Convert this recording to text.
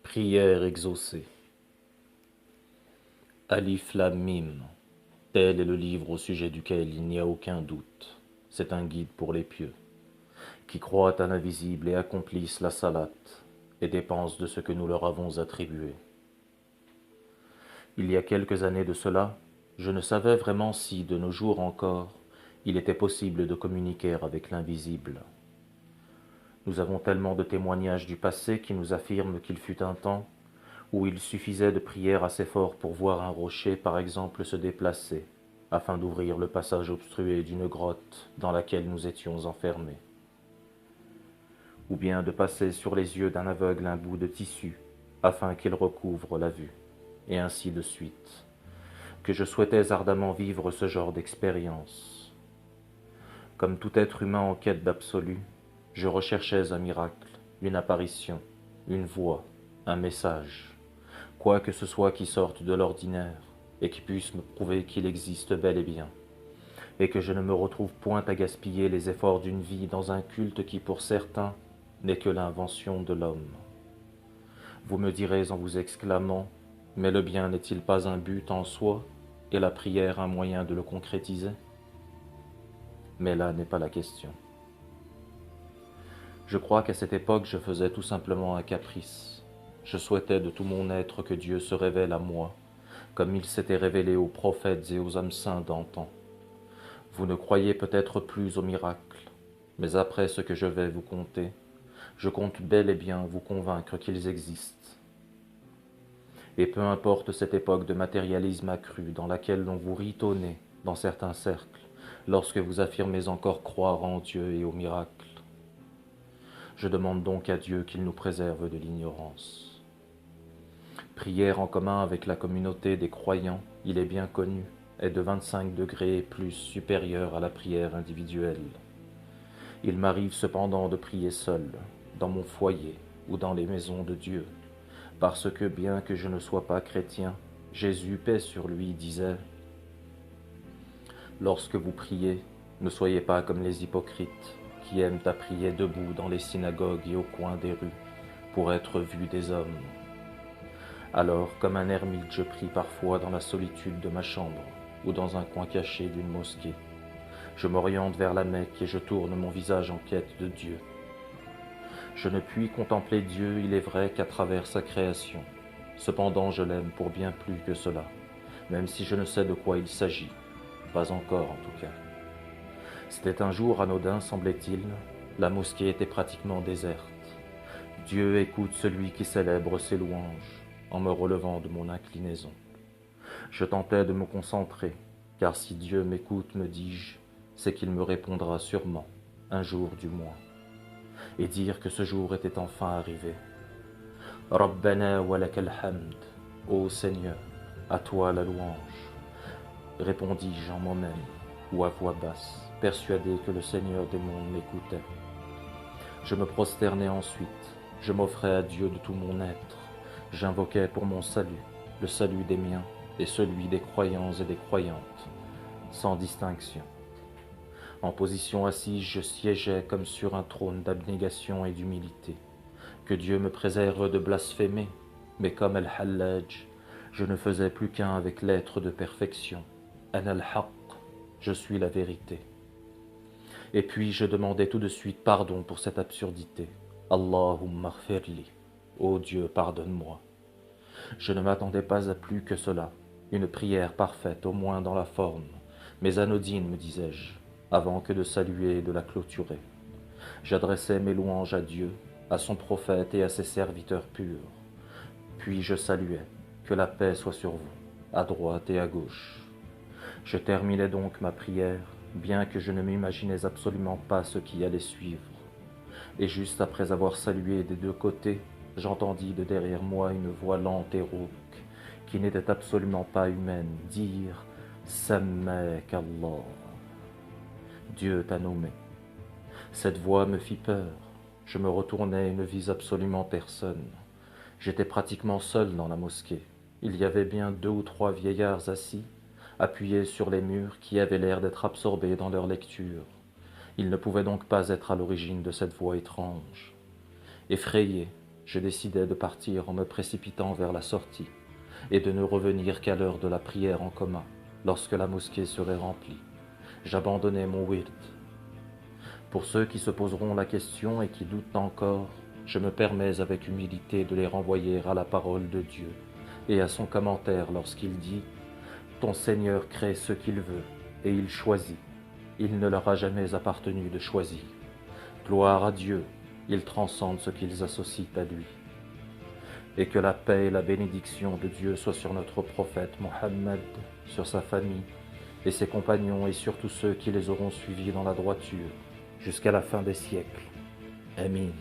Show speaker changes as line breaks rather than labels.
Prière exaucée. Alif Lam Mim. Tel est le livre au sujet duquel il n'y a aucun doute. C'est un guide pour les pieux, qui croient à l'invisible et accomplissent la salate, et dépensent de ce que nous leur avons attribué. Il y a quelques années de cela, je ne savais vraiment si, de nos jours encore, il était possible de communiquer avec l'invisible. Nous avons tellement de témoignages du passé qui nous affirment qu'il fut un temps où il suffisait de prier assez fort pour voir un rocher, par exemple, se déplacer, afin d'ouvrir le passage obstrué d'une grotte dans laquelle nous étions enfermés, ou bien de passer sur les yeux d'un aveugle un bout de tissu, afin qu'il recouvre la vue, et ainsi de suite, que je souhaitais ardemment vivre ce genre d'expérience. Comme tout être humain en quête d'absolu, je recherchais un miracle, une apparition, une voix, un message, quoi que ce soit qui sorte de l'ordinaire et qui puisse me prouver qu'il existe bel et bien, et que je ne me retrouve point à gaspiller les efforts d'une vie dans un culte qui, pour certains, n'est que l'invention de l'homme. Vous me direz en vous exclamant, mais le bien n'est-il pas un but en soi, et la prière un moyen de le concrétiser? Mais là n'est pas la question. Je crois qu'à cette époque je faisais tout simplement un caprice. Je souhaitais de tout mon être que Dieu se révèle à moi, comme il s'était révélé aux prophètes et aux hommes saints d'antan. Vous ne croyez peut-être plus aux miracles, mais après ce que je vais vous conter, je compte bel et bien vous convaincre qu'ils existent. Et peu importe cette époque de matérialisme accru dans laquelle l'on vous rit au nez dans certains cercles, lorsque vous affirmez encore croire en Dieu et aux miracles. Je demande donc à Dieu qu'il nous préserve de l'ignorance. Prière en commun avec la communauté des croyants, il est bien connu, est de 25 degrés et plus supérieure à la prière individuelle. Il m'arrive cependant de prier seul, dans mon foyer ou dans les maisons de Dieu, parce que bien que je ne sois pas chrétien, Jésus, paix sur lui, disait « Lorsque vous priez, ne soyez pas comme les hypocrites, qui aiment à prier debout dans les synagogues et au coin des rues, pour être vus des hommes. Alors, comme un ermite, je prie parfois dans la solitude de ma chambre, ou dans un coin caché d'une mosquée. Je m'oriente vers la Mecque et je tourne mon visage en quête de Dieu. Je ne puis contempler Dieu, il est vrai, qu'à travers sa création. Cependant, je l'aime pour bien plus que cela, même si je ne sais de quoi il s'agit. Pas encore, en tout cas. C'était un jour anodin, semblait-il. La mosquée était pratiquement déserte. Dieu écoute celui qui célèbre ses louanges, en me relevant de mon inclinaison. Je tentais de me concentrer, car si Dieu m'écoute, me dis-je, c'est qu'il me répondra sûrement, un jour du moins, et dire que ce jour était enfin arrivé. Rabbana wa lakal hamd, ô Seigneur, à toi la louange, répondis-je en moi-même, ou à voix basse, persuadé que le Seigneur des mondes m'écoutait. Je me prosternai ensuite, je m'offrais à Dieu de tout mon être, j'invoquais pour mon salut, le salut des miens et celui des croyants et des croyantes, sans distinction. En position assise, je siégeais comme sur un trône d'abnégation et d'humilité. Que Dieu me préserve de blasphémer, mais comme Al-Hallaj, je ne faisais plus qu'un avec l'être de perfection. Ana al-Haqq, je suis la vérité. Et puis je demandais tout de suite pardon pour cette absurdité. Allahumma ighfirli, ô Dieu, pardonne-moi. Je ne m'attendais pas à plus que cela, une prière parfaite, au moins dans la forme, mais anodine, me disais-je, avant que de saluer et de la clôturer. J'adressais mes louanges à Dieu, à son prophète et à ses serviteurs purs. Puis je saluais, que la paix soit sur vous, à droite et à gauche. Je terminais donc ma prière, bien que je ne m'imaginais absolument pas ce qui allait suivre. Et juste après avoir salué des deux côtés, j'entendis de derrière moi une voix lente et rauque, qui n'était absolument pas humaine, dire « Sammak Allah ». Dieu t'a nommé. Cette voix me fit peur. Je me retournai et ne vis absolument personne. J'étais pratiquement seul dans la mosquée. Il y avait bien 2 ou 3 vieillards assis, appuyés sur les murs, qui avaient l'air d'être absorbés dans leur lecture. Ils ne pouvaient donc pas être à l'origine de cette voix étrange. Effrayé, je décidai de partir en me précipitant vers la sortie et de ne revenir qu'à l'heure de la prière en commun, lorsque la mosquée serait remplie. J'abandonnai mon wird. Pour ceux qui se poseront la question et qui doutent encore, je me permets avec humilité de les renvoyer à la parole de Dieu et à son commentaire lorsqu'il dit « Ton Seigneur crée ce qu'il veut et il choisit. Il ne leur a jamais appartenu de choisir. Gloire à Dieu, il transcende ce qu'ils associent à lui. » Et que la paix et la bénédiction de Dieu soient sur notre prophète Mohammed, sur sa famille et ses compagnons et sur tous ceux qui les auront suivis dans la droiture jusqu'à la fin des siècles. Amin.